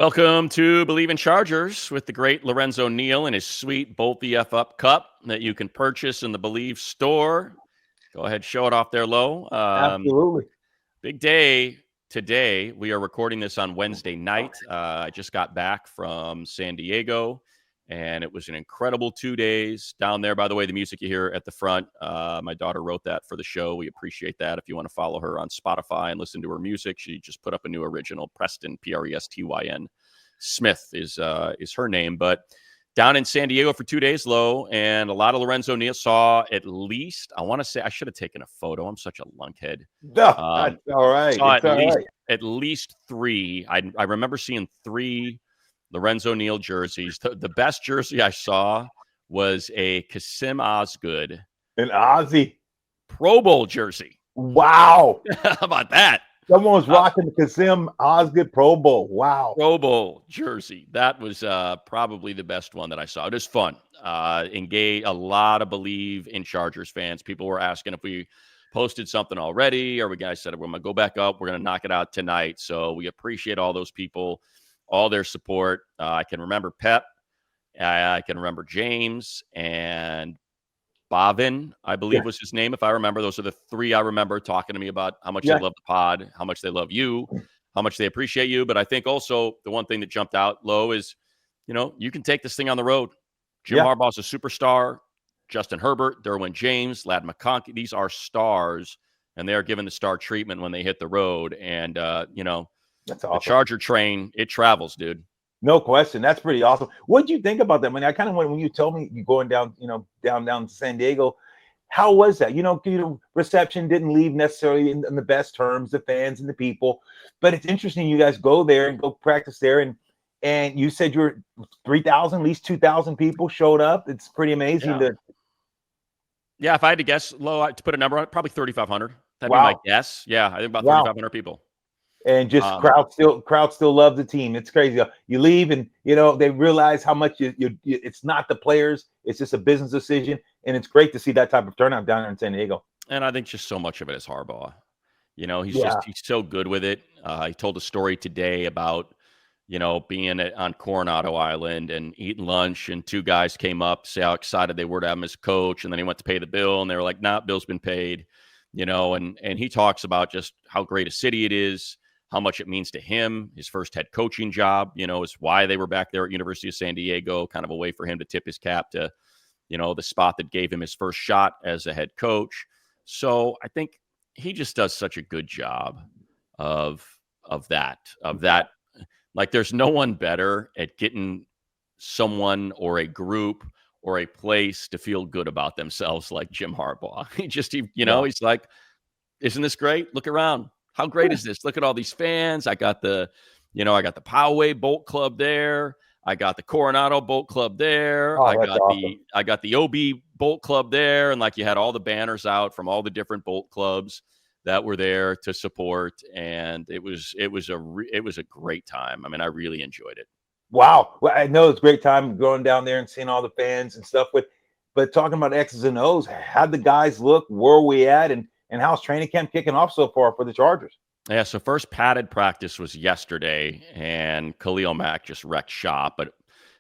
Welcome to Bleav in Chargers with the great Lorenzo Neal and his sweet Bolt the F Up cup that you can purchase in the Bleav store. Go ahead, show it off there, Lo. Absolutely. Big day today. We are recording this on Wednesday night. I just got back from San Diego, and it was an incredible 2 days down there. By the way, the music you hear at the front, my daughter wrote that for the show. We appreciate that. If you want to follow her on Spotify and listen to her music, she just put up a new original. Preston, Prestyn Smith is her name. But down in San Diego for 2 days, Lo, and a lot of Lorenzo Neal. Saw at least, I want to say, I should have taken a photo. I'm such a lunkhead. No, that's all right. Saw It's at least three. I remember seeing 3 Lorenzo Neal jerseys. The best jersey I saw was a Kasim Osgood, an Aussie Pro Bowl jersey. Wow. How about that? Someone was rocking the Kasim Osgood Pro Bowl. Wow. Pro Bowl jersey. That was probably the best one that I saw. It was fun. Engage a lot of Bleav in Chargers fans. People were asking if we posted something already, or we guys said we're going to go back up. We're going to knock it out tonight. So we appreciate all those people, all their support. I can remember Pep. I can remember James and Bavin, I Bleav was his name. If I remember, those are the 3 I remember talking to me about how much they love the pod, how much they love you, how much they appreciate you. But I think also the one thing that jumped out, Lo, is, you can take this thing on the road. Jim Harbaugh's a superstar. Justin Herbert, Derwin James, Ladd McConkey, these are stars, and they are given the star treatment when they hit the road. And, that's awesome. The Charger train, it travels, dude. No question. That's pretty awesome. What do you think about that? I mean, I kind of went when you told me you're going down, down to San Diego. How was that? Reception didn't leave necessarily in the best terms, the fans and the people. But it's interesting you guys go there and go practice there. And you said you're 3,000, at least 2,000 people showed up. It's pretty amazing. Yeah, if I had to guess, Lo, to put a number on it, probably 3,500. That'd be my guess. Yeah, I think about 3,500 people. And just crowd still love the team. It's crazy. You leave and they realize how much it's not the players, it's just a business decision, and it's great to see that type of turnout down there in San Diego. And I think just so much of it is Harbaugh. He's so good with it. He told a story today about being on Coronado Island and eating lunch, and 2 guys came up, say how excited they were to have him as coach, and then he went to pay the bill, and they were like, "Nah, bill's been paid." And he talks about just how great a city it is, how much it means to him. His first head coaching job, is why they were back there at University of San Diego, kind of a way for him to tip his cap to, the spot that gave him his first shot as a head coach. So I think he just does such a good job of that. Like, there's no one better at getting someone or a group or a place to feel good about themselves like Jim Harbaugh. He's like, isn't this great? Look around. How great is this? Look at all these fans. I got the Poway Bolt Club there. I got the Coronado Bolt Club there. I got the OB Bolt Club there. And like, you had all the banners out from all the different Bolt clubs that were there to support. And it was a great time. I mean, I really enjoyed it. Wow. Well, I know it's a great time going down there and seeing all the fans and stuff. But talking about X's and O's, how'd the guys look? Where are we at? And how's training camp kicking off so far for the Chargers? Yeah, so first padded practice was yesterday, and Khalil Mack just wrecked shop, but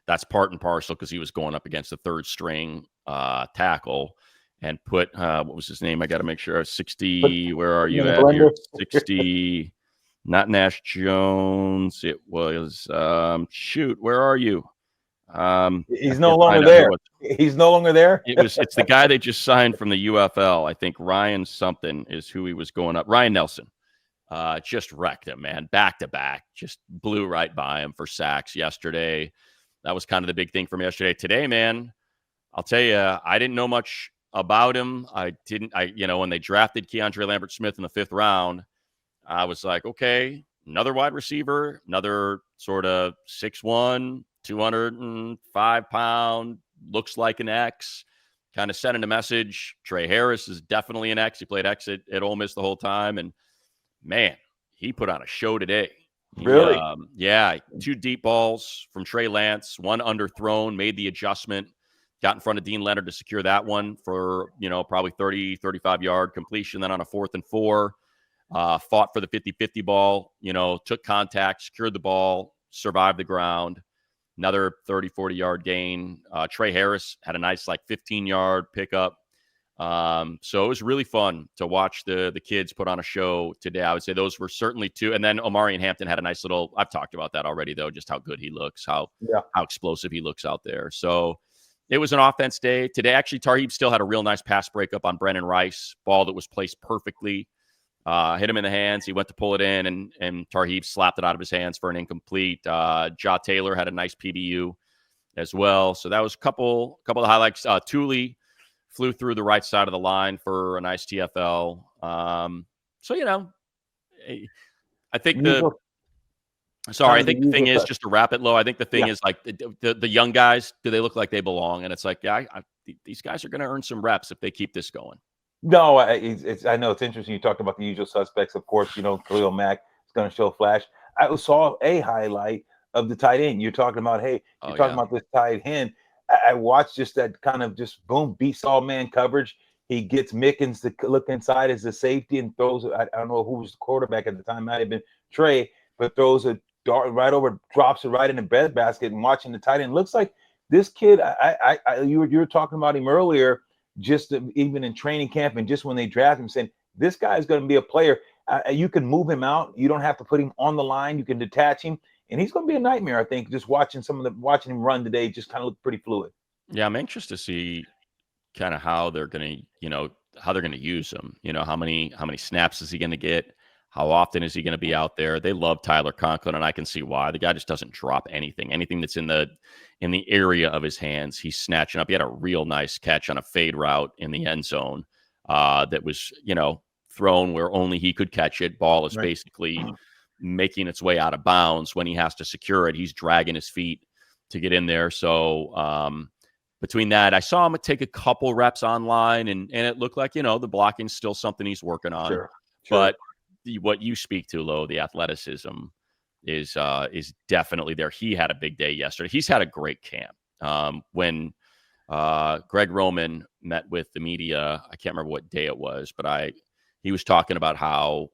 that's part and parcel because he was going up against the 3rd string tackle and put, what was his name? I got to make sure. 60, where are you at here? 60, not Nash Jones. It was, where are you? He's no longer there. He's no longer there. It's the guy they just signed from the UFL. I think Ryan something is who he was going up. Ryan Nelson. Just wrecked him, man. Back to back. Just blew right by him for sacks yesterday. That was kind of the big thing from yesterday. Today, man, I'll tell you, I didn't know much about him. When they drafted Keandre Lambert-Smith in the 5th round, I was like, okay, another wide receiver, another sort of 6'1", 205 pound, looks like an X, kind of sending a message. Trey Harris is definitely an X. He played X at Ole Miss the whole time. And man, he put on a show today. Really? 2 deep balls from Trey Lance, 1 underthrown, made the adjustment, got in front of Dean Leonard to secure that one for, probably 30, 35-yard completion. Then on a 4th and 4, fought for the 50-50 ball, took contact, secured the ball, survived the ground. Another 30, 40-yard gain. Trey Harris had a nice 15-yard pickup. So it was really fun to watch the kids put on a show today. I would say those were certainly two. And then Omarion Hampton had a nice little, I've talked about that already, though, just how good he looks, how explosive he looks out there. So it was an offense day. Today, actually, Tarheeb still had a real nice pass breakup on Brennan Rice, ball that was placed perfectly. Hit him in the hands. He went to pull it in, and Tarheeb slapped it out of his hands for an incomplete. Ja Taylor had a nice PBU as well. So that was a couple of highlights. Thule flew through the right side of the line for a nice TFL. So, I think I think the thing is, just to wrap it low, I think the thing is the young guys, do they look like they belong? And it's like, these guys are going to earn some reps if they keep this going. No, I know it's interesting. You talked about the usual suspects, of course. Khalil Mack is going to show flash. I saw a highlight of the tight end. You're talking about, about this tight end. I watched just that kind of just boom, beats all man coverage. He gets Mickens to look inside as the safety and throws. I don't know who was the quarterback at the time. Might have been Trey, but throws a dart right over, drops it right in the breadbasket. And watching the tight end, looks like this kid. You were talking about him earlier. Just even in training camp and just when they draft him, saying this guy is going to be a player. You can move him out. You don't have to put him on the line. You can detach him, and he's going to be a nightmare. I think just watching him run today just kind of looked pretty fluid. Yeah, I'm anxious to see kind of how they're going to use him. How many snaps is he going to get? How often is he going to be out there? They love Tyler Conklin, and I can see why. The guy just doesn't drop anything that's in the area of his hands. He's snatching up. He had a real nice catch on a fade route in the end zone that was, thrown where only he could catch it. Ball is basically making its way out of bounds. When he has to secure it, he's dragging his feet to get in there. So between that, I saw him take a couple reps online, and it looked like, the blocking's still something he's working on. Sure. But what you speak to, Lo, the athleticism is definitely there. He had a big day yesterday. He's had a great camp. When Greg Roman met with the media, I can't remember what day it was, but he was talking about how,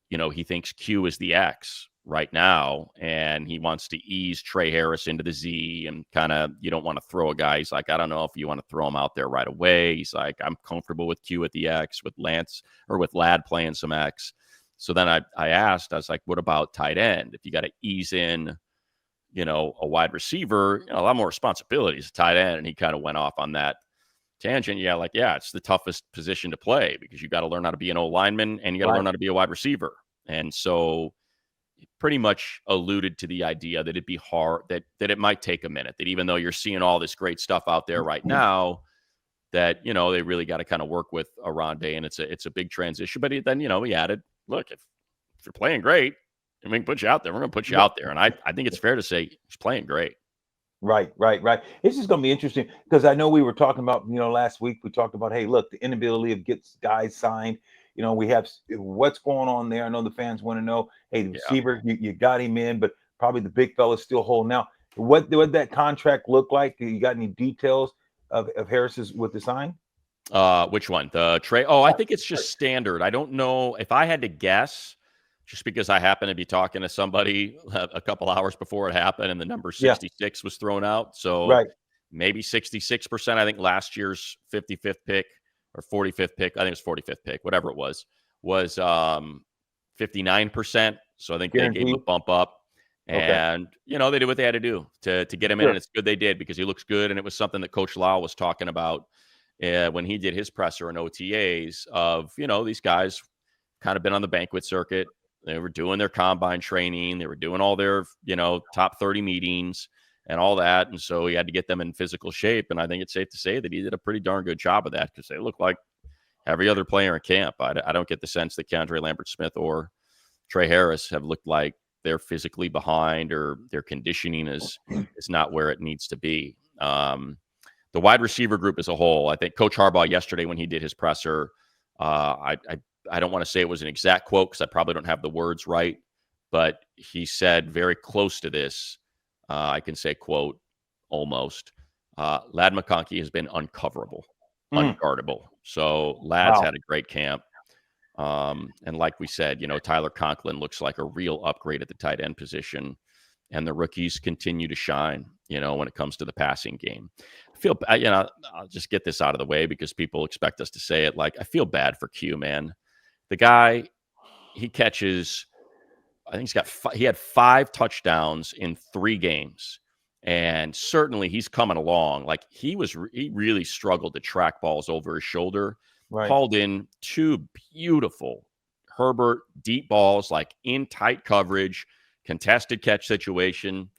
he thinks Q is the X right now, and he wants to ease Trey Harris into the Z, and kind of, you don't want to throw a guy. He's like, I don't know if you want to throw him out there right away. He's like, I'm comfortable with Q at the X, with Lance or with Ladd playing some X. So then I asked, I was like, what about tight end? If you got to ease in, a wide receiver, a lot more responsibilities, tight end. And he kind of went off on that tangent. Yeah, it's the toughest position to play because you got to learn how to be an old lineman and you got to learn how to be a wide receiver. And so he pretty much alluded to the idea that it'd be hard, that it might take a minute, that even though you're seeing all this great stuff out there right now, that, they really got to kind of work with Oronde, and it's a big transition. But then, he added, look, if you're playing great and we can put you out there, we're going to put you out there. And I think it's fair to say he's playing great. Right. It's just going to be interesting because I know we were talking about, last week we talked about, hey, look, the inability of get guys signed. We have what's going on there. I know the fans want to know, hey, the receiver, you got him in, but probably the big fella's still holding. Now, what that contract look like? You got any details of Harris's with the sign? Which one? The Trey? Oh, I think it's just standard. I don't know if I had to guess, just because I happened to be talking to somebody a couple hours before it happened, and the number 66 was thrown out. So maybe 66%. I think last year's 55th pick or 45th pick, I think it was 45th pick, whatever it was 59%. So I think they gave him a bump up. And, they did what they had to do to get him in. And it's good they did, because he looks good. And it was something that Coach Lau was talking about when he did his presser and OTAs of, these guys kind of been on the banquet circuit. They were doing their combine training. They were doing all their, top 30 meetings and all that. And so he had to get them in physical shape. And I think it's safe to say that he did a pretty darn good job of that, because they look like every other player in camp. I don't get the sense that Keandre Lambert-Smith or Trey Harris have looked like they're physically behind, or their conditioning is not where it needs to be. The wide receiver group as a whole, I think Coach Harbaugh yesterday when he did his presser, I don't want to say it was an exact quote because I probably don't have the words right, but he said very close to this. I can say quote almost. Ladd McConkey has been uncoverable, unguardable. So Ladd's had a great camp. And like we said, Tyler Conklin looks like a real upgrade at the tight end position. and the rookies continue to shine, when it comes to the passing game. I feel, I'll just get this out of the way because people expect us to say it. Like, I feel bad for Q, man. The guy, he catches, I think he had 5 touchdowns in 3 games. And certainly he's coming along. Like, he really struggled to track balls over his shoulder. Right. Hauled in 2 beautiful Herbert deep balls, like in tight coverage, contested catch situation,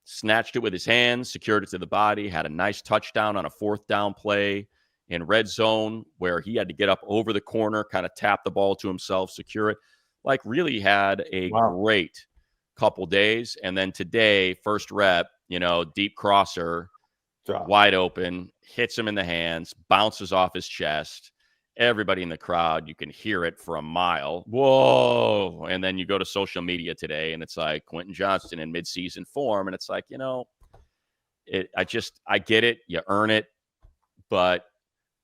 snatched it with his hands, secured it to the body, had a nice touchdown on a 4th down play in red zone where he had to get up over the corner, kind of tap the ball to himself, secure it. Like, really had a great couple days. And then today, first rep, deep crosser, wide open, hits him in the hands, bounces off his chest. Everybody in the crowd, you can hear it for a mile. Whoa. And then you go to social media today and it's like Quentin Johnston in midseason form. And it's like, I get it. You earn it. But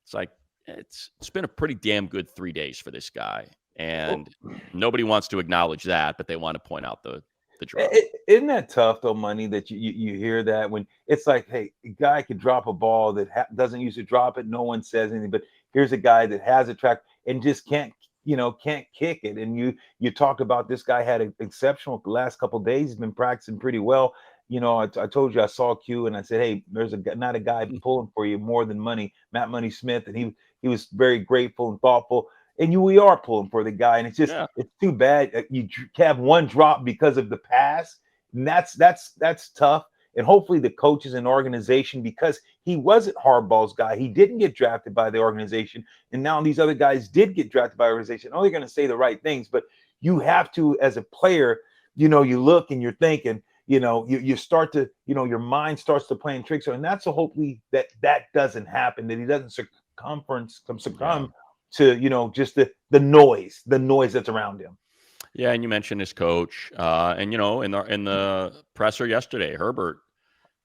it's like, it's been a pretty damn good 3 days for this guy. And nobody wants to acknowledge that, but they want to point out the drop. Isn't that tough, though, Money, that you hear that when it's like, hey, a guy could drop a ball that doesn't usually drop it. No one says anything, but here's a guy that has a track and just can't kick it. And you talked about this guy had an exceptional last couple of days. He's been practicing pretty well. I told you I saw Q and I said, hey, there's not a guy pulling for you more than Money, Matt Money Smith. And he was very grateful and thoughtful. And we are pulling for the guy. And it's just, It's too bad you have one drop because of the pass. And that's tough. And hopefully the coaches and organization, because he wasn't Harbaugh's guy, he didn't get drafted by the organization. And now these other guys did get drafted by the organization. Oh, they're going to say the right things, but you have to, as a player, you look and you're thinking, you start to, your mind starts to playing tricks. And that's hopefully that doesn't happen, that he doesn't succumb to, just the noise that's around him. Yeah, and you mentioned his coach, and in the presser yesterday, Herbert,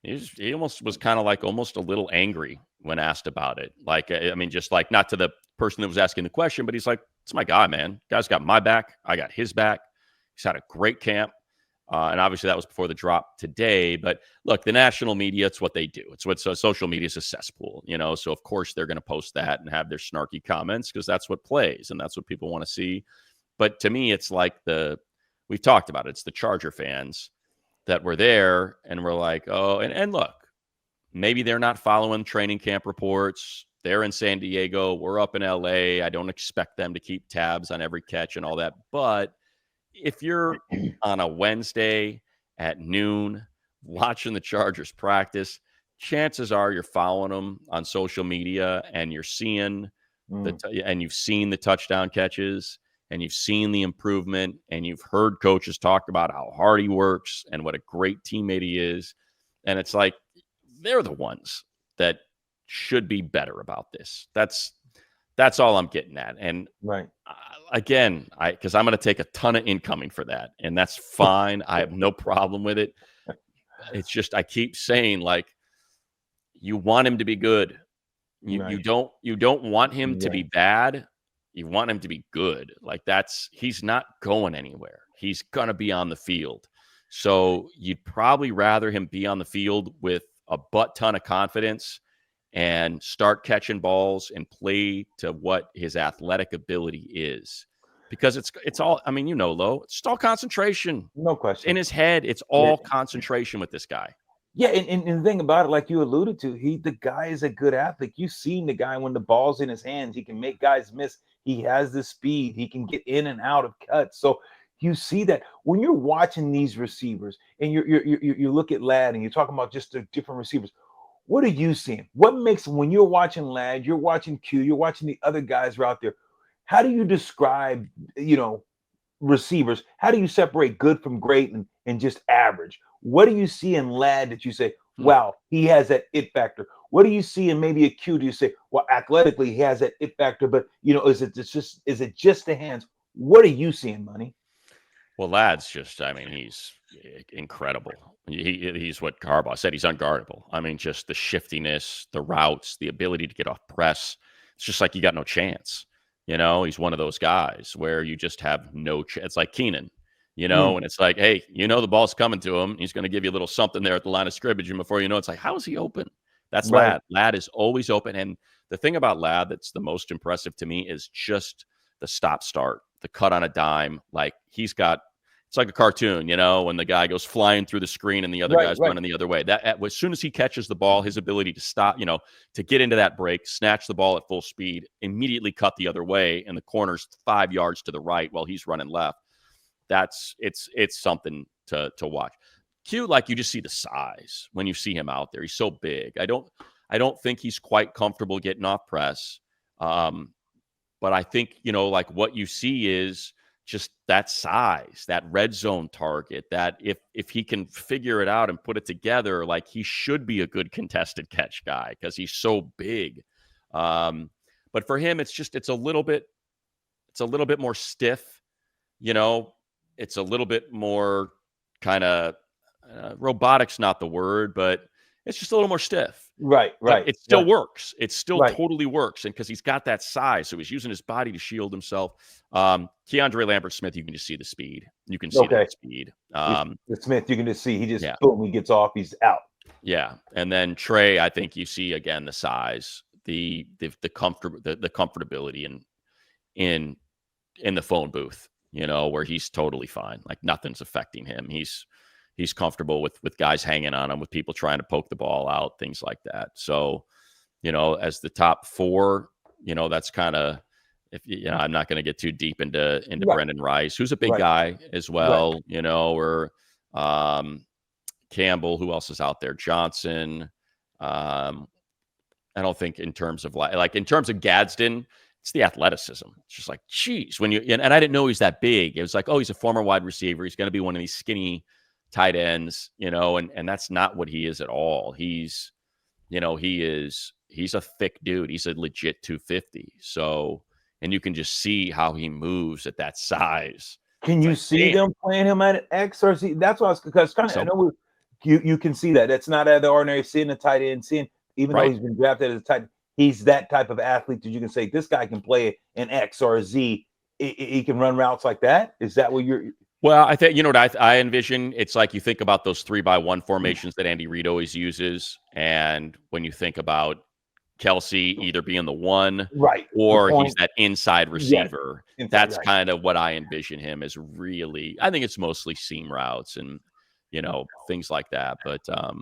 he almost was kind of like almost a little angry when asked about it. Like, I mean, just like not to the person that was asking the question, but he's like, "It's my guy, man. Guy's got my back. I got his back. He's had a great camp." And obviously that was before the drop today. But look, the national media, it's what they do. It's what social media is a cesspool, So of course they're going to post that and have their snarky comments because that's what plays and that's what people want to see. But to me, it's like we've talked about it. It's the Charger fans that were there and were like, oh, and look, maybe they're not following training camp reports. They're in San Diego. We're up in LA. I don't expect them to keep tabs on every catch and all that. But if you're on a Wednesday at noon watching the Chargers practice, chances are you're following them on social media and you're seeing and you've seen the touchdown catches and you've seen the improvement and you've heard coaches talk about how hard he works and what a great teammate he is. And it's like, they're the ones that should be better about this. That's all I'm getting at. And right. Again, because I'm going to take a ton of incoming for that, and that's fine. I have no problem with it. It's just I keep saying, like, you want him to be good. You don't want him to be bad. You want him to be good. Like, he's not going anywhere. He's going to be on the field. So you'd probably rather him be on the field with a butt ton of confidence and start catching balls and play to what his athletic ability is. Because it's all, I mean, Lo, it's all concentration. No question. In his head, it's all concentration with this guy. Yeah, and the thing about it, like you alluded to, the guy is a good athlete. You've seen the guy when the ball's in his hands, he can make guys miss. He has the speed. He can get in and out of cuts. So you see that when you're watching these receivers and you look at Ladd and you're talking about just the different receivers. What are you seeing? What makes, when you're watching Ladd, you're watching Q, you're watching the other guys who are out there, how do you describe, receivers? How do you separate good from great and just average? What do you see in Ladd that you say, wow, he has that it factor? What do you see in maybe a Q? Do you say, well, athletically, he has that it factor, but, is it just the hands? What are you seeing, Money? Well, Ladd's just, I mean, he's incredible. He's what Harbaugh said. He's unguardable. I mean, just the shiftiness, the routes, the ability to get off press. It's just like you got no chance. He's one of those guys where you just have no chance. It's like Keenan. And it's like, hey, the ball's coming to him. He's going to give you a little something there at the line of scrimmage. And before you know, it's like, how is he open? That's Right. Ladd. Ladd is always open. And the thing about Ladd that's the most impressive to me is just the stop-start, the cut on a dime. Like it's like a cartoon, when the guy goes flying through the screen and the other guy's running the other way. As soon as he catches the ball, his ability to stop, to get into that break, snatch the ball at full speed, immediately cut the other way, and the corner's 5 yards to the right while he's running left. It's something to watch. Q, like, you just see the size when you see him out there. He's so big. I don't think he's quite comfortable getting off press. But I think, like, what you see is just that size, that red zone target, that if he can figure it out and put it together, like, he should be a good contested catch guy because he's so big. But for him, it's a little bit more stiff, it's a little bit more kind of robotic's not the word, but it's just a little more stiff. Right. But it still works. It still totally works. And because he's got that size, so he's using his body to shield himself. Keandre Lambert-Smith, you can just see the speed. You can see that speed. The Smith, you can just see. He just, boom, he gets off, he's out. Yeah. And then Trey, I think you see, again, the size, the comfortability in the phone booth, where he's totally fine. Like, nothing's affecting him. He's comfortable with guys hanging on him, with people trying to poke the ball out, things like that. So, as the top 4, that's kind of, I'm not going to get too deep into Brendan Rice, who's a big guy as well, or Campbell, who else is out there? Johnson. I don't think in terms of in terms of Gadsen, it's the athleticism. It's just like, geez, and I didn't know he's that big. It was like, oh, he's a former wide receiver. He's going to be one of these skinny tight ends, and that's not what he is at all. He's a thick dude. He's a legit 250. So, and you can just see how he moves at that size. Can you see them playing him at X or Z? That's what I was, because kind of, I know you can see that. That's not out of the ordinary. Seeing a tight end, even though he's been drafted as a tight end, he's that type of athlete that you can say, this guy can play an X or a Z. He can run routes like that. Is that what you're? Well, I think, what I envision, it's like you think about those 3-by-1 formations that Andy Reid always uses. And when you think about Kelsey either being the one, or he's that inside receiver, that's kind of what I envision him as. Really, I think it's mostly seam routes and, things like that. But I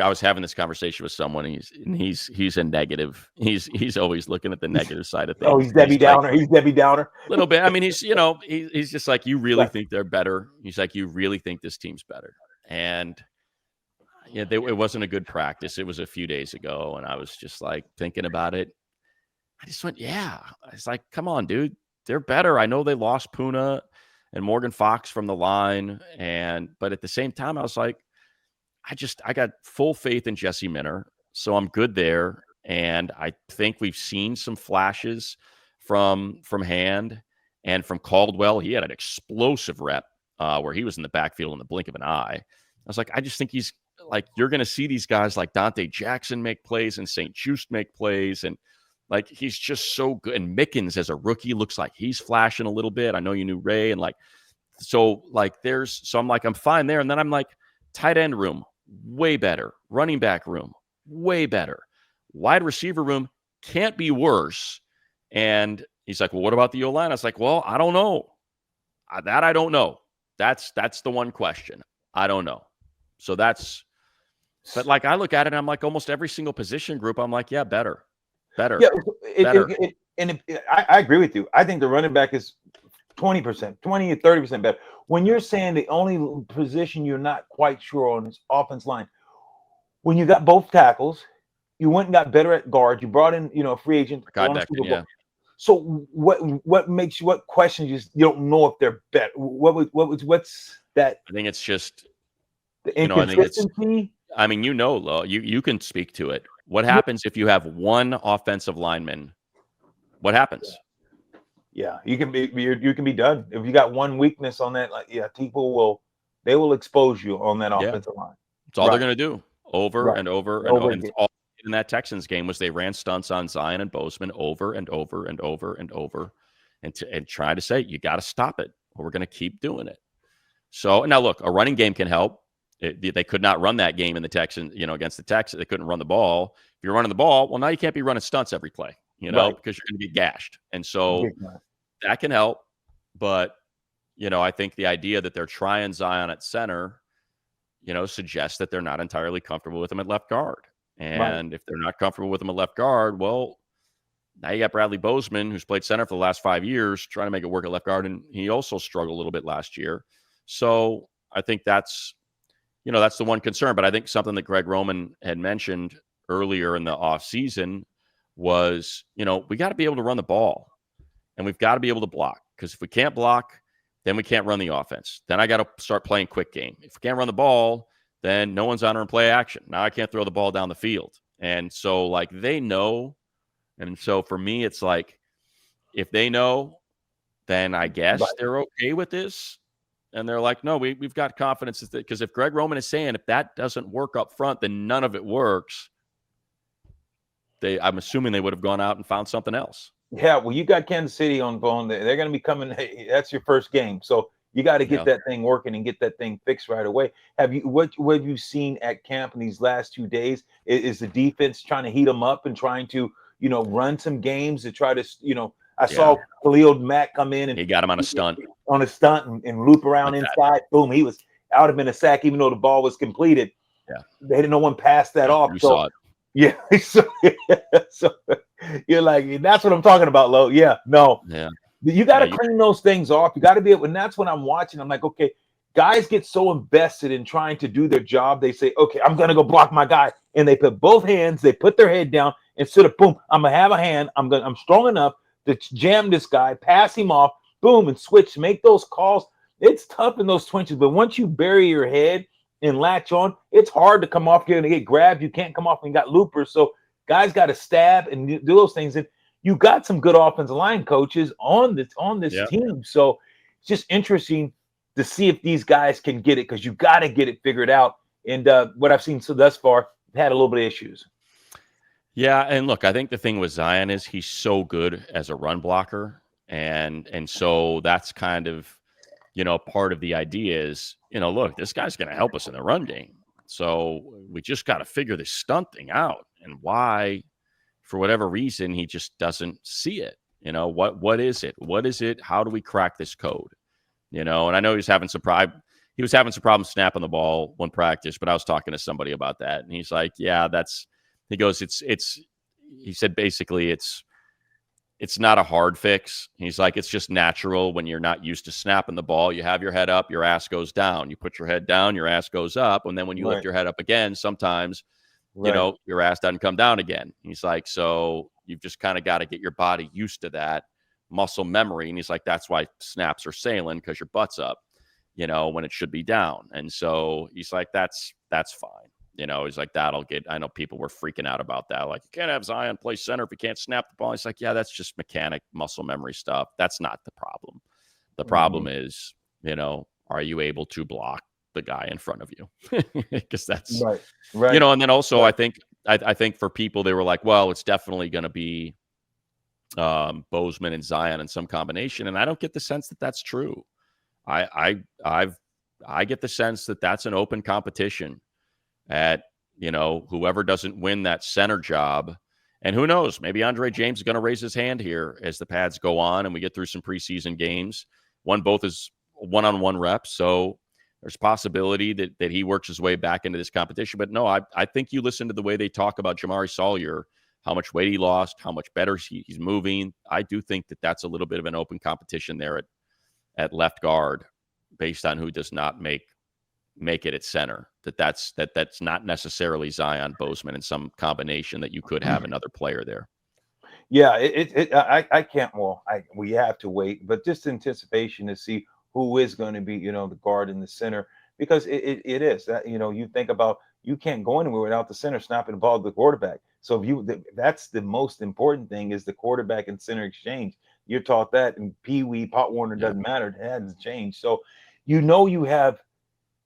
was having this conversation with someone. He's a negative. He's always looking at the negative side of things. Oh, he's Debbie Downer. He's Debbie Downer. A little bit. I mean, he's just like, you really think they're better? He's like, you really think this team's better? And it wasn't a good practice. It was a few days ago, and I was just like thinking about it. I just went, yeah. It's like, come on, dude, they're better. I know they lost Puna and Morgan Fox from the line, but at the same time, I was like, I got full faith in Jesse Minter, so I'm good there. And I think we've seen some flashes from Hand and from Caldwell. He had an explosive rep where he was in the backfield in the blink of an eye. I was like, I just think he's like, you're going to see these guys like Dante Jackson make plays and St. Just make plays. And like, he's just so good. And Mickens as a rookie looks like he's flashing a little bit. I know you knew Ray. And so I'm like, I'm fine there. And then I'm like, tight end room, way better. Running back room, way better. Wide receiver room can't be worse. And he's like, well, what about the O-line? I was like, well, I don't know. I don't know. That's the one question. I don't know. So but like, I look at it and I'm like, almost every single position group, I'm like, yeah, better. Yeah, better. I agree with you. I think the running back is 20 or 30% better. When you're saying the only position you're not quite sure on is offense line, when you got both tackles, you went and got better at guard. You brought in, a free agent. Yeah. So what questions you don't know if they're better? What's that? I think it's just the inconsistency. I mean, Lo, you can speak to it. What happens if you have one offensive lineman? What happens? Yeah, you can be done if you got one weakness on that. People will expose you on that offensive line. It's all they're going to do over and over and over. And all in that Texans game was they ran stunts on Zion and Bozeman over and over and over and over. and try to say, you got to stop it or we're going to keep doing it. So now look, a running game can help. They could not run that game in the Texans, against the Texans. They couldn't run the ball. If you're running the ball, well, now you can't be running stunts every play, Right. because you're going to get gashed. And so that can help. But, I think the idea that they're trying Zion at center, suggests that they're not entirely comfortable with him at left guard. And if they're not comfortable with him at left guard, well, now you got Bradley Bozeman, who's played center for the last 5 years, trying to make it work at left guard. And he also struggled a little bit last year. So I think that's the one concern. But I think something that Greg Roman had mentioned earlier in the offseason was, we got to be able to run the ball and we've got to be able to block, because if we can't block, then we can't run the offense. Then I got to start playing quick game. If we can't run the ball, then no one's on her in play action. Now I can't throw the ball down the field. And so they know. And so for me, it's like, if they know, then I guess they're okay with this. And they're like, no, we've got confidence. Because if Greg Roman is saying if that doesn't work up front, then none of it works, I'm assuming they would have gone out and found something else. Yeah, well, you got Kansas City on phone. They're going to be coming. Hey, that's your first game, so you got to get that thing working and get that thing fixed right away. What have you seen at camp in these last 2 days? Is the defense trying to heat them up and trying to run some games to try to I saw Khalil Mack come in and he got him on a stunt. And loop around inside. Boom, he was out of in a sack, even though the ball was completed. Yeah, they didn't know one passed that off. You saw it. Yeah, so you're like, that's what I'm talking about, Lo. Yeah, no. Yeah. You got to clean those things off. You got to be able, and that's when I'm watching. I'm like, okay, guys get so invested in trying to do their job. They say, okay, I'm going to go block my guy. And they put both hands, they put their head down instead of boom, I'm going to have a hand. I'm strong enough to jam this guy, pass him off, boom, and switch, make those calls. It's tough in those twinches, but once you bury your head and latch on, it's hard to come off. You're going to get grabbed. You can't come off when you got loopers. So guys got to stab and do those things. And you got some good offensive line coaches on this team. So it's just interesting to see if these guys can get it, because you got to get it figured out. And what I've seen thus far, had a little bit of issues. Yeah, and look, I think the thing with Zion is he's so good as a run blocker. And so that's kind of, part of the idea is, look, this guy's going to help us in the run game. So we just got to figure this stunt thing out, and why, for whatever reason, he just doesn't see it. What is it? What is it? How do we crack this code? And I know he was having some problems snapping the ball one practice, but I was talking to somebody about that, and he's like, yeah, he goes, he said, basically it's not a hard fix. He's like, it's just natural when you're not used to snapping the ball. You have your head up, your ass goes down. You put your head down, your ass goes up. And then when you lift your head up again, sometimes, your ass doesn't come down again. He's like, so you've just kind of got to get your body used to that muscle memory. And he's like, that's why snaps are sailing, because your butt's up, when it should be down. And so he's like, that's fine. He's like, I know people were freaking out about that. Like, you can't have Zion play center if he can't snap the ball. He's like, yeah, that's just mechanic muscle memory stuff. That's not the problem. The problem is, are you able to block the guy in front of you? Because that's right. And then also I think for people, they were like, well, it's definitely going to be Bozeman and Zion in some combination. And I don't get the sense that that's true. I get the sense that that's an open competition at, whoever doesn't win that center job. And who knows, maybe Andre James is going to raise his hand here as the pads go on and we get through some preseason games. Both is one-on-one reps. So there's possibility that he works his way back into this competition. But no, I think you listen to the way they talk about Jamari Sawyer, how much weight he lost, how much better he's moving. I do think that that's a little bit of an open competition there at left guard, based on who does not make it at center. That's not necessarily Zion, Bozeman in some combination, that you could have another player there. Yeah, I can't. Well, we have to wait, but just anticipation to see who is going to be, the guard in the center, because it is that, you think about, you can't go anywhere without the center snapping the ball to the quarterback. So that's the most important thing, is the quarterback and center exchange. You're taught that, and Pee Wee, Pop Warner, doesn't matter. It hasn't changed. So, you have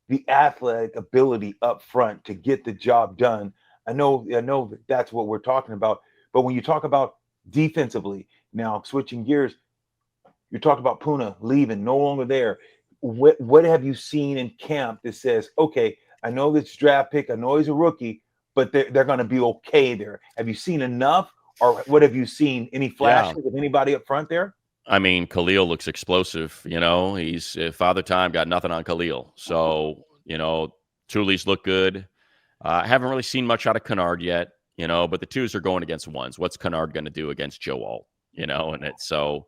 the athletic ability up front to get the job done. I know that's what we're talking about. But when you talk about defensively, now switching gears, You talked about Puna leaving, no longer there. What have you seen in camp that says, okay, I know this draft pick, I know he's a rookie, but they're going to be okay there? Have you seen enough, or what have you seen? Any flashes of anybody up front there? I mean, Khalil looks explosive. He's Father Time got nothing on Khalil. So, Tuli's look good. I haven't really seen much out of Kennard yet, but the 2s are going against 1s. What's Kennard going to do against Joe Alt? And it's so,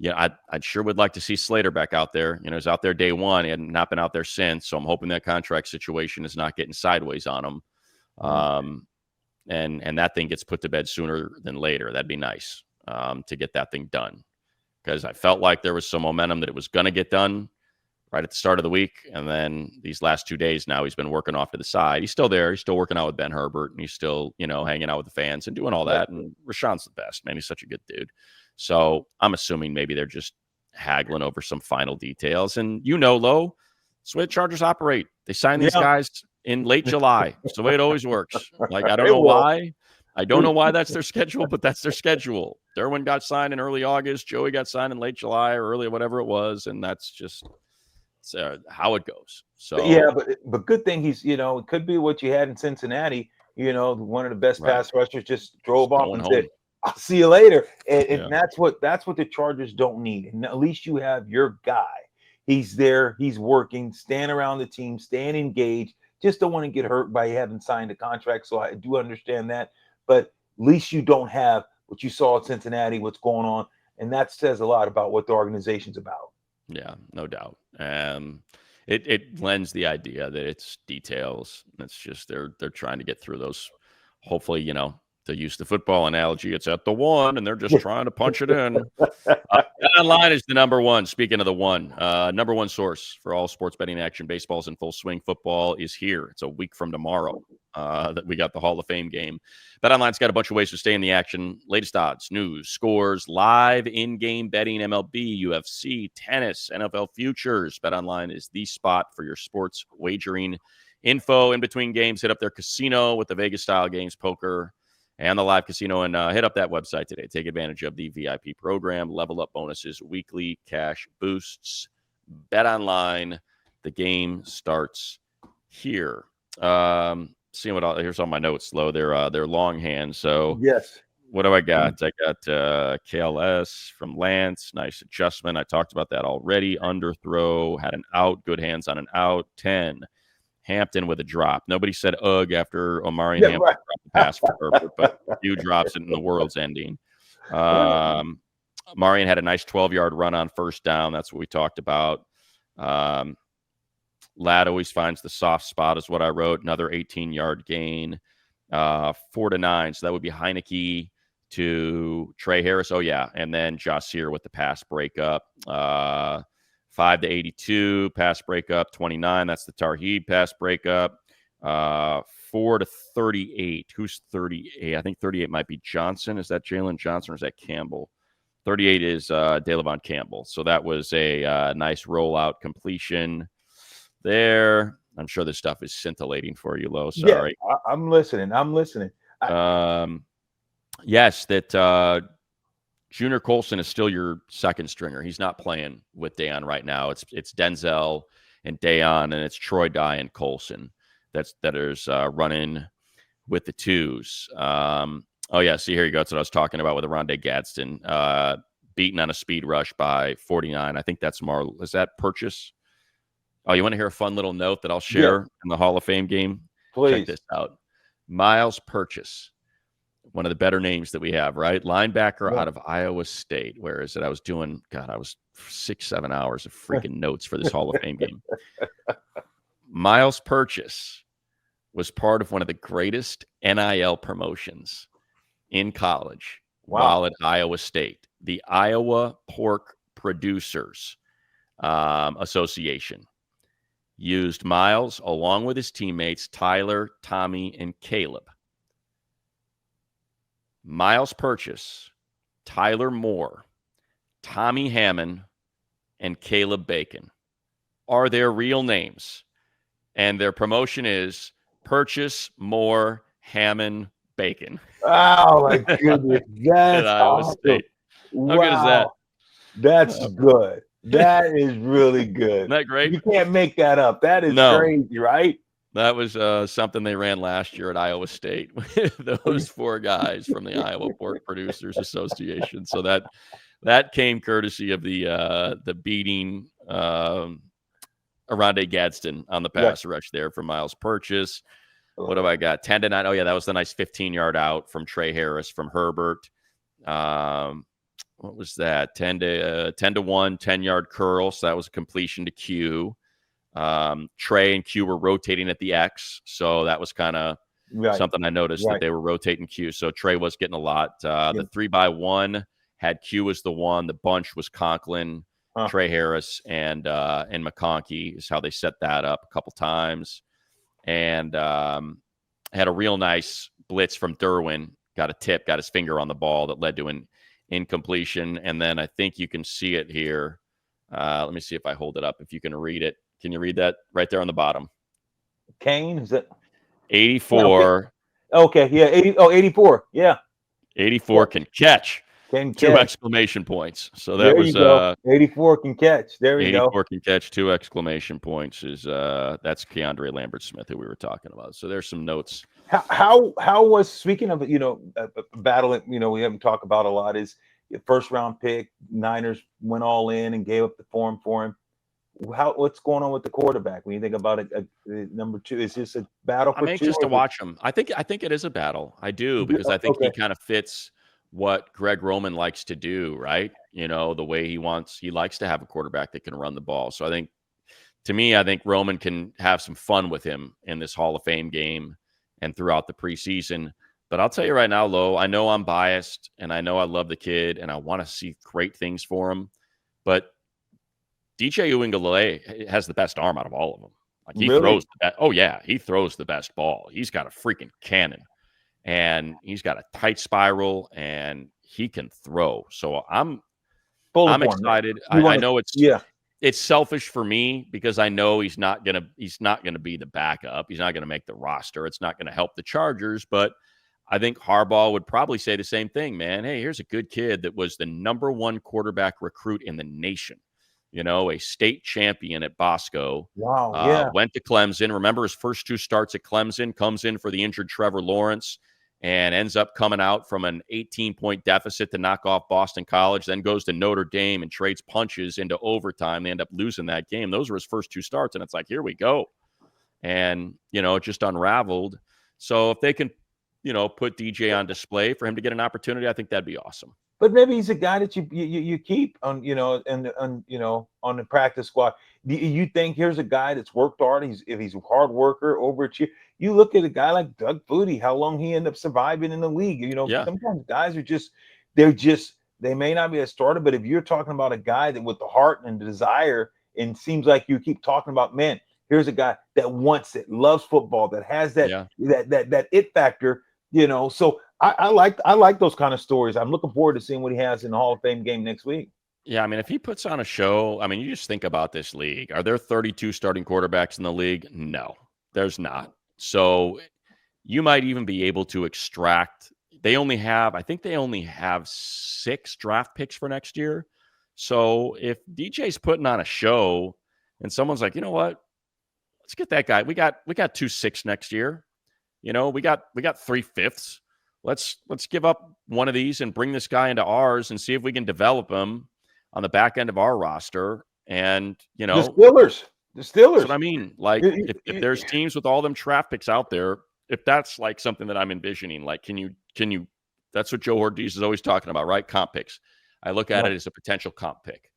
I sure would like to see Slater back out there. He's out there day one. He had not been out there since. So I'm hoping that contract situation is not getting sideways on him. And that thing gets put to bed sooner than later. That'd be nice to get that thing done. Because I felt like there was some momentum that it was going to get done right at the start of the week. And then these last 2 days now, he's been working off to the side. He's still there. He's still working out with Ben Herbert. And he's still, hanging out with the fans and doing all that. And Rashawn's the best, man. He's such a good dude. So I'm assuming maybe they're just haggling over some final details. And Lo, it's the way the Chargers operate. They sign these guys in late July. It's the way it always works. Like, I don't know why. I don't know why that's their schedule, but that's their schedule. Derwin got signed in early August. Joey got signed in late July or early, whatever it was. And that's just how it goes. So yeah, but good thing he's, it could be what you had in Cincinnati. One of the best pass rushers just drove off and said, "I'll see you later." And that's what the Chargers don't need. And at least you have your guy. He's there. He's working. Stand around the team. Staying engaged. Just don't want to get hurt by having signed a contract. So I do understand that. But at least you don't have what you saw at Cincinnati, what's going on. And that says a lot about what the organization's about. Yeah, no doubt. It lends the idea that it's details. It's just they're trying to get through those. Hopefully, to use the football analogy, it's at the 1, and they're just trying to punch it in. BetOnline is the number one. Speaking of the 1, number 1 source for all sports betting action. Baseball's in full swing. Football is here. It's a week from tomorrow that we got the Hall of Fame game. BetOnline's got a bunch of ways to stay in the action. Latest odds, news, scores, live in-game betting, MLB, UFC, tennis, NFL futures. BetOnline is the spot for your sports wagering info. In between games, hit up their casino with the Vegas-style games, poker, and the live casino, and hit up that website today. Take advantage of the VIP program, level up bonuses, weekly cash boosts. BetOnline, the game starts here. Seeing here's all my notes, Lo. They're longhand. So yes, what do I got? I got KLS from Lance. Nice adjustment. I talked about that already. Underthrow, had an out. Good hands on an out. 10. Hampton with a drop. Nobody said ugh after Omari and Hampton dropped the pass for Herbert, but few drops it in the world's ending. Marion had a nice 12-yard run on first down. That's what we talked about. Ladd always finds the soft spot is what I wrote. Another 18-yard gain. 4-9. So that would be Heineke to Trey Harris. Oh, yeah. And then Jasir with the pass breakup. 5-82, pass breakup, 29. That's the Tarheeb pass breakup. 4-38. Who's 38? I think 38 might be Johnson. Is that Jalen Johnson or is that Campbell? 38 is DeLavon Campbell. So that was a nice rollout completion there. I'm sure this stuff is scintillating for you, Lo. Sorry. Yeah, I'm listening. Yes, that Junior Colson is still your second stringer. He's not playing with Dayon right now. It's Denzel and Dayon, and it's Troy Dye and Colson that is running with the 2s. Oh, yeah, see, here you go. That's what I was talking about with Oronde Gadsen. Beaten on a speed rush by 49. I think that's is that Purchase? Oh, you want to hear a fun little note that I'll share in the Hall of Fame game? Please. Check this out. Miles Purchase. One of the better names that we have, right? Linebacker out of Iowa State. Where is it? I was 6-7 hours of freaking notes for this Hall of Fame game. Miles Purchase was part of one of the greatest NIL promotions in college while at Iowa State, the Iowa Pork Producers Association. Used Miles along with his teammates, Tyler, Tommy, and Caleb. Miles Purchase, Tyler Moore, Tommy Hammond, and Caleb Bacon are their real names. And their promotion is Purchase, Moore, Hammond, Bacon. Oh, my goodness. That's awesome. How good is that? That's good. That is really good. Isn't that great? You can't make that up. That is crazy, right? That was something they ran last year at Iowa State with those 4 guys from the Iowa Pork Producers Association. So that came courtesy of the beating Oronde Gadsen on the pass rush there from Miles Purchase. What have I got? 10-9. Oh yeah, that was the nice 15-yard out from Trey Harris from Herbert. What was that? 10-1, 10-yard curl. So that was a completion to Q. Trey and Q were rotating at the X, so that was kind of something I noticed that they were rotating Q. So Trey was getting a lot. The 3x1 had Q as the one. The bunch was Conklin, Trey Harris, and McConkey is how they set that up a couple times. And had a real nice blitz from Derwin. Got a tip, got his finger on the ball that led to an incompletion. And then I think you can see it here. Let me see if I hold it up, if you can read it. Can you read that right there on the bottom? Kane, is it 84? Okay, yeah, 84. Yeah. 84 can catch. Can 2 catch. exclamation points. So that was 84 can catch. There you go. 84 can catch, 2 exclamation points is that's Keandre Lambert-Smith who we were talking about. So there's some notes. How was, speaking of battle, we haven't talked about a lot, is your first round pick, Niners went all in and gave up the form for him. What's going on with the quarterback when you think about it? Number 2, is this a battle? I'm anxious to watch him. I think it is a battle. I do, because I think he kind of fits what Greg Roman likes to do, right? The way he likes to have a quarterback that can run the ball. So I think Roman can have some fun with him in this Hall of Fame game and throughout the preseason. But I'll tell you right now, Lo, I know I'm biased and I know I love the kid and I want to see great things for him. But DJ Uiagalelei has the best arm out of all of them. Like he throws he throws the best ball. He's got a freaking cannon. And he's got a tight spiral, and he can throw. So I'm excited. I know it's selfish for me because I know he's not gonna be the backup. He's not gonna make the roster. It's not gonna help the Chargers. But I think Harbaugh would probably say the same thing, man. Hey, here's a good kid that was the #1 quarterback recruit in the nation. A state champion at Bosco. Wow. Went to Clemson. Remember his first 2 starts at Clemson, comes in for the injured Trevor Lawrence, and ends up coming out from an 18-point deficit to knock off Boston College, then goes to Notre Dame and trades punches into overtime. They end up losing that game. Those were his first 2 starts, and it's like, here we go. And, it just unraveled. So if they can, put DJ on display for him to get an opportunity, I think that'd be awesome. But maybe he's a guy that you keep on, on the practice squad. Do you think here's a guy that's worked hard? If he's a hard worker over at you look at a guy like Doug Flutie, how long he ended up surviving in the league. Sometimes guys are they may not be a starter, but if you're talking about a guy that with the heart and the desire, and seems like you keep talking about, man, here's a guy that wants it, loves football, that has that it factor, So I like those kind of stories. I'm looking forward to seeing what he has in the Hall of Fame game next week. Yeah, I mean, if he puts on a show, you just think about this league. Are there 32 starting quarterbacks in the league? No, there's not. So you might even be able to extract. I think they only have 6 draft picks for next year. So if DJ's putting on a show and someone's like, you know what, let's get that guy. We got 2 6 next year. We got 3 5ths. Let's give up one of these and bring this guy into ours and see if we can develop him on the back end of our roster. And the Steelers. That's what I mean. Like if there's teams with all them draft picks out there, if that's like something that I'm envisioning, like can you that's what Joe Ortiz is always talking about, right? Comp picks. I look at it as a potential comp pick.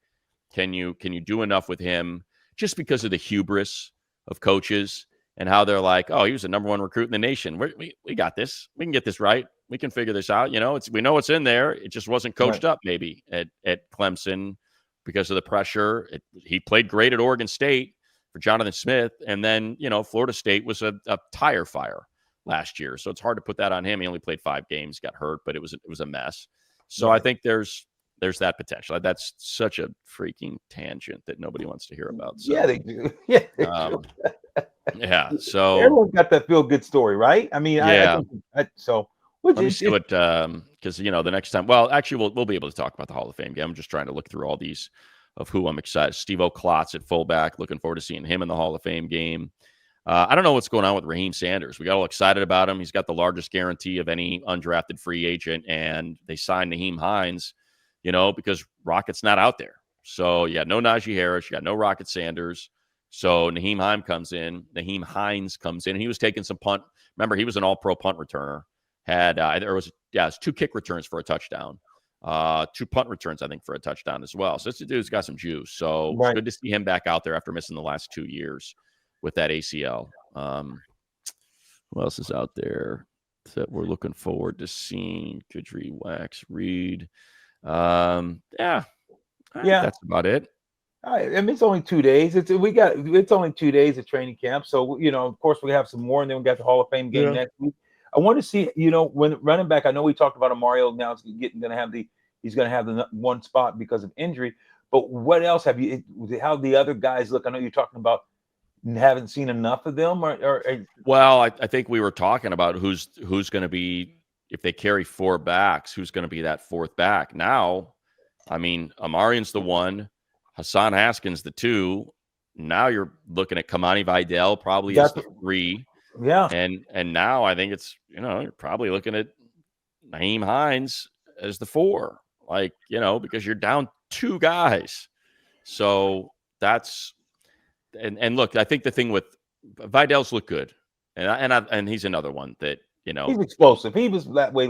Can you do enough with him just because of the hubris of coaches and how they're like, oh, he was the #1 recruit in the nation. We got this. We can get this right. We can figure this out. We know it's in there. It just wasn't coached up maybe at Clemson because of the pressure. He played great at Oregon State for Jonathan Smith. And then, Florida State was a tire fire last year. So it's hard to put that on him. He only played 5 games, got hurt, but it was a mess. So I think there's that potential. That's such a freaking tangent that nobody wants to hear about. So, yeah, they do. Yeah. Yeah. So everyone's got that feel good story, right? I mean, yeah. So Which Let me is see what, because the next time. Well, actually, we'll be able to talk about the Hall of Fame game. I'm just trying to look through all these of who I'm excited. Steve O'Klotz at fullback. Looking forward to seeing him in the Hall of Fame game. I don't know what's going on with Raheem Sanders. We got all excited about him. He's got the largest guarantee of any undrafted free agent, and they signed Nyheim Hines, because Rocket's not out there. So you got no Najee Harris, you got no Rocket Sanders. So Nyheim Hines comes in, and he was taking some punt. Remember, he was an All-Pro punt returner. It's 2 kick returns for a touchdown, 2 punt returns, I think, for a touchdown as well. So this dude's got some juice. So It's good to see him back out there after missing the last 2 years with that ACL. Who else is out there that we're looking forward to seeing? Goodry, Wax, Reed. That's about it. I mean, it's only 2 days. It's only 2 days of training camp. So, of course, we have some more, and then we got the Hall of Fame game next week. I want to see, when running back, I know we talked about Mario now he's going to have the one spot because of injury. But what else how the other guys look? I know you're talking about haven't seen enough of them Well, I think we were talking about who's going to be, if they carry 4 backs, who's going to be that 4th back. Now, I mean, Amarian's the 1, Hassan Haskins the 2. Now you're looking at Kamani Vidal probably as the 3. Yeah. And now I think it's, you're probably looking at Nyheim Hines as the 4, because you're down 2 guys. So that's, and look, I think the thing with Vidal's look good. And he's another one that, he's explosive. He was that way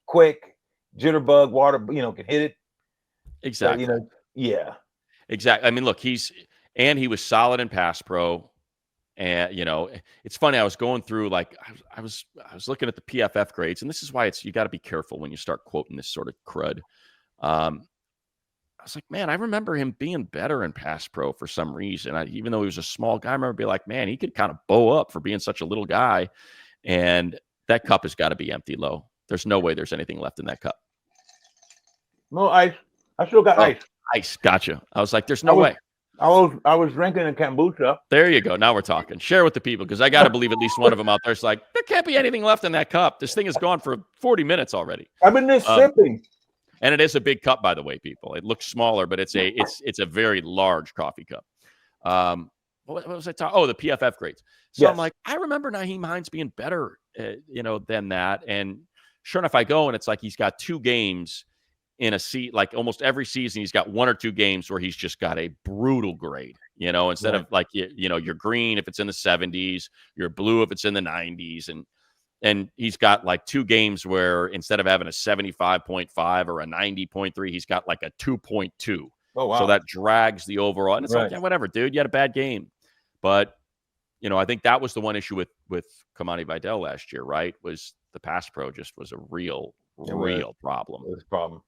quick, jitterbug, water, can hit it. Exactly. So, Exactly. I mean, look, he was solid in pass pro. And, it's funny. I was going through, I was looking at the PFF grades, and this is why you got to be careful when you start quoting this sort of crud. I was like, man, I remember him being better in pass pro for some reason. Even though he was a small guy, I remember being like, man, he could kind of bow up for being such a little guy. And that cup has got to be empty, Lo. There's no way there's anything left in that cup. No ice. I still got ice. Ice. Gotcha. I was like, there's no way. I was drinking a kombucha. There you go. Now we're talking. Share with the people, because I got to believe at least one of them out there's like, there can't be anything left in that cup. This thing is gone for 40 minutes already. I've been just sipping. And it is a big cup, by the way, people. It looks smaller, but it's a very large coffee cup. What was I talking? Oh, the PFF grades. So yes. I'm like, I remember Nyheim Hines being better, than that. And sure enough, I go, and it's like he's got 2 games in a seat, like almost every season, he's got 1 or 2 games where he's just got a brutal grade, instead of like, you're green if it's in the 70s, you're blue if it's in the 90s. And he's got like 2 games where instead of having a 75.5 or a 90.3, he's got like a 2.2. Oh, wow. So that drags the overall. And it's like, yeah, whatever, dude, you had a bad game. But, I think that was the one issue with Kamani Vidal last year, right? Was the pass pro just was a real problem. It was a problem.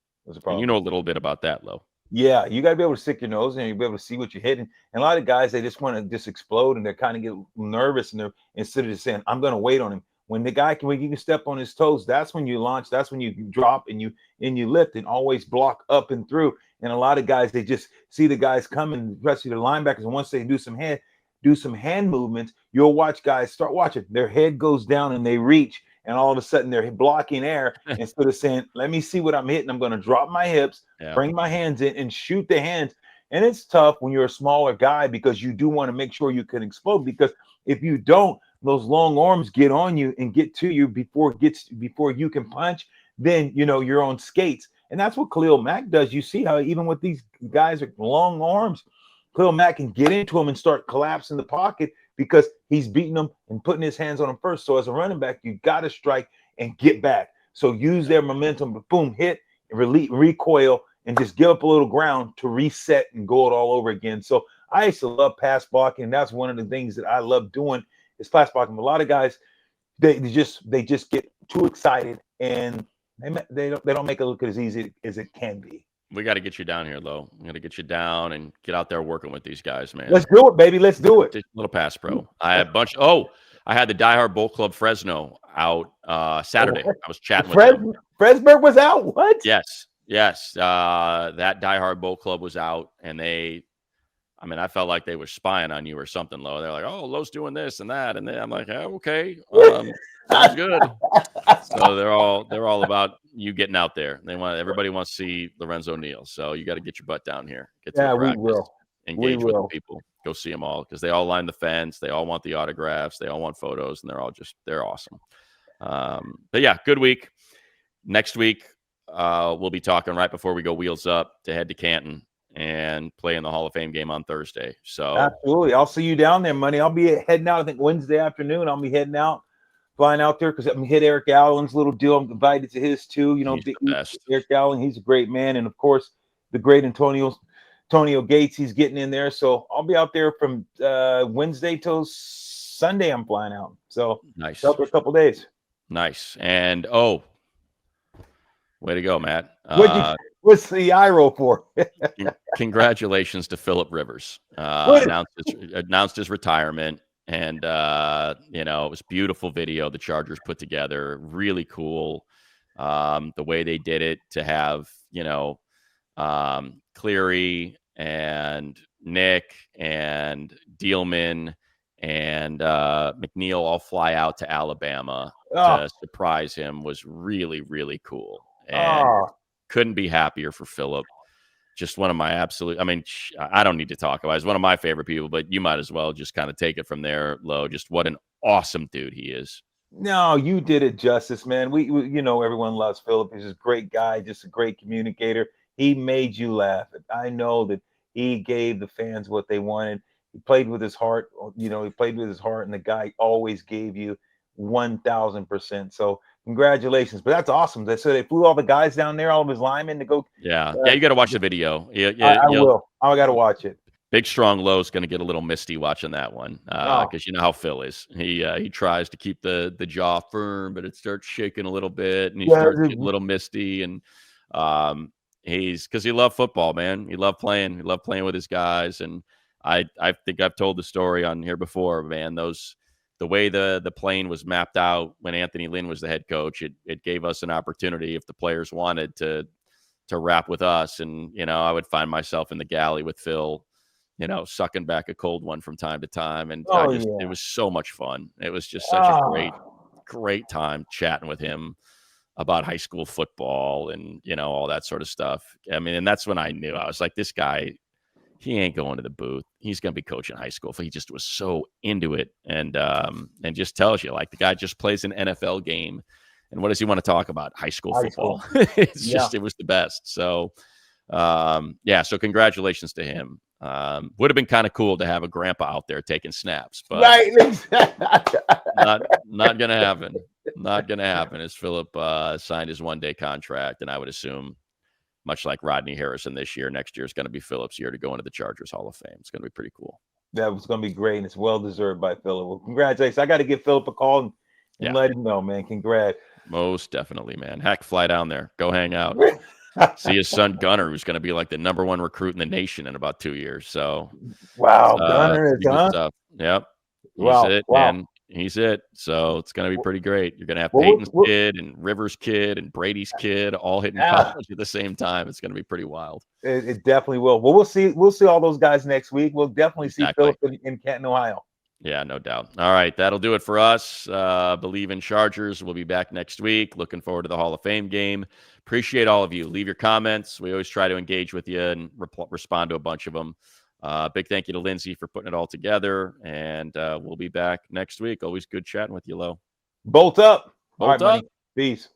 And you know a little bit about that, Lo. Yeah, you got to be able to stick your nose in and be able to see what you're hitting. And a lot of guys, they just want to just explode, and they're kind of get nervous, and they're, instead of just saying, I'm going to wait on him. When you can step on his toes, that's when you launch. That's when you drop and you lift, and always block up and through. And a lot of guys, they just see the guys coming, especially the linebackers. And once they do some hand movements, you'll watch guys start watching. Their head goes down and they reach, and all of a sudden they're blocking air instead of saying, let me see what I'm hitting. I'm going to drop my hips, bring my hands in, and shoot the hands. And it's tough when you're a smaller guy, because you do want to make sure you can explode, because if you don't, those long arms get on you and get to you before you can punch, then you're on skates. And that's what Khalil Mack does. You see how even with these guys with long arms, Khalil Mack can get into them and start collapsing the pocket, because he's beating them and putting his hands on them first. So as a running back, you got to strike and get back. So use their momentum, boom, hit, recoil, and just give up a little ground to reset and go it all over again. So I used to love pass blocking. And that's one of the things that I love doing is pass blocking. A lot of guys, they just get too excited, and they don't make it look as easy as it can be. We got to get you down here, Lo. We got to get you down and get out there working with these guys, man. Let's do it, baby. Let's do it. Just a little pass pro. I had I had the Die Hard Bowl Club Fresno out Saturday. I was chatting with them. Fresburg was out? What? Yes. That Die Hard Bowl Club was out, and I mean, I felt like they were spying on you or something, Lo. They're like, "Oh, Lo's doing this and that," and then I'm like, "Oh, okay, sounds good." So they're all about you getting out there. Everybody wants to see Lorenzo Neal. So you got to get your butt down here, get to the we practice, will. engage with the people, go see them all because they all line the fence. They all want the autographs. They all want photos, and they're awesome. But yeah, good week. Next week, we'll be talking right before we go wheels up to head to Canton and play in the Hall of Fame game on Thursday. So absolutely, I'll see you down there, Money. I'll be heading out. I think Wednesday afternoon. I'll be heading out, flying out there because I'm hit Eric Allen's little deal. I'm invited to his too. You know, he's the best. Eric Allen, he's a great man, and of course, the great Antonio Gates. He's getting in there, so I'll be out there from Wednesday till Sunday. I'm flying out, so nice. Out for a couple days. Nice, and way to go, Matt. What's the eye roll for? Congratulations to Philip Rivers. Announced his retirement, and it was a beautiful video the Chargers put together. Really cool. The way they did it to have Cleary and Nick and Dealman and McNeil all fly out to Alabama to surprise him was really, really cool. And couldn't be happier for Philip. Just one of my absolute, I mean, I don't need to talk about it. He's one of my favorite people, but you might as well just kind of take it from there, Lo. Just what an awesome dude he is. No, you did it justice, man. We everyone loves Philip. He's a great guy, just a great communicator. He made you laugh. I know that he gave the fans what they wanted. He played with his heart. He played with his heart, and the guy always gave you 1,000%. So congratulations. But that's awesome. So they flew all the guys down there, all of his linemen to go. Yeah, you got to watch the video. I will. I got to watch it. Big strong Lo's going to get a little misty watching that one because you know how Phil is. He tries to keep the jaw firm, but it starts shaking a little bit, and he starts getting a little misty. And he's because he loved football, man. He loved playing. He loved playing with his guys. And I think I've told the story on here before, man. The way the plane was mapped out when Anthony Lynn was the head coach, it gave us an opportunity if the players wanted to rap with us. And I would find myself in the galley with Phil, sucking back a cold one from time to time. And it was so much fun. It was just such a great time chatting with him about high school football and, all that sort of stuff. I mean, and that's when I knew. I was like, this guy, he ain't going to the booth. He's going to be coaching high school. He just was so into it and just tells you, like, the guy just plays an NFL game. And what does he want to talk about? High school football. It was the best. So, so congratulations to him. Would have been kind of cool to have a grandpa out there taking snaps, but not going to happen. Not going to happen as Philip signed his one-day contract. And I would assume, much like Rodney Harrison this year, next year is going to be Philip's year to go into the Chargers Hall of Fame. It's going to be pretty cool. That was going to be great, and it's well-deserved by Philip. Well, congratulations. I got to give Philip a call and let him know, man. Congrats. Most definitely, man. Heck, fly down there. Go hang out. See his son Gunner, who's going to be like the #1 recruit in the nation in about 2 years. So, wow, Gunner is stuff. Yep, he's it, man. He's it. So it's going to be pretty great. You're going to have Peyton's kid and Rivers' kid and Brady's kid all hitting college at the same time. It's going to be pretty wild. It definitely will. Well, we'll see. We'll see all those guys next week. We'll definitely see Philip in Canton, Ohio. Yeah, no doubt. All right, that'll do it for us. Bleav in Chargers. We'll be back next week. Looking forward to the Hall of Fame game. Appreciate all of you. Leave your comments. We always try to engage with you and respond to a bunch of them. Big thank you to Lindsay for putting it all together. And we'll be back next week. Always good chatting with you, Lo. Bolt up. Bolt up. Peace.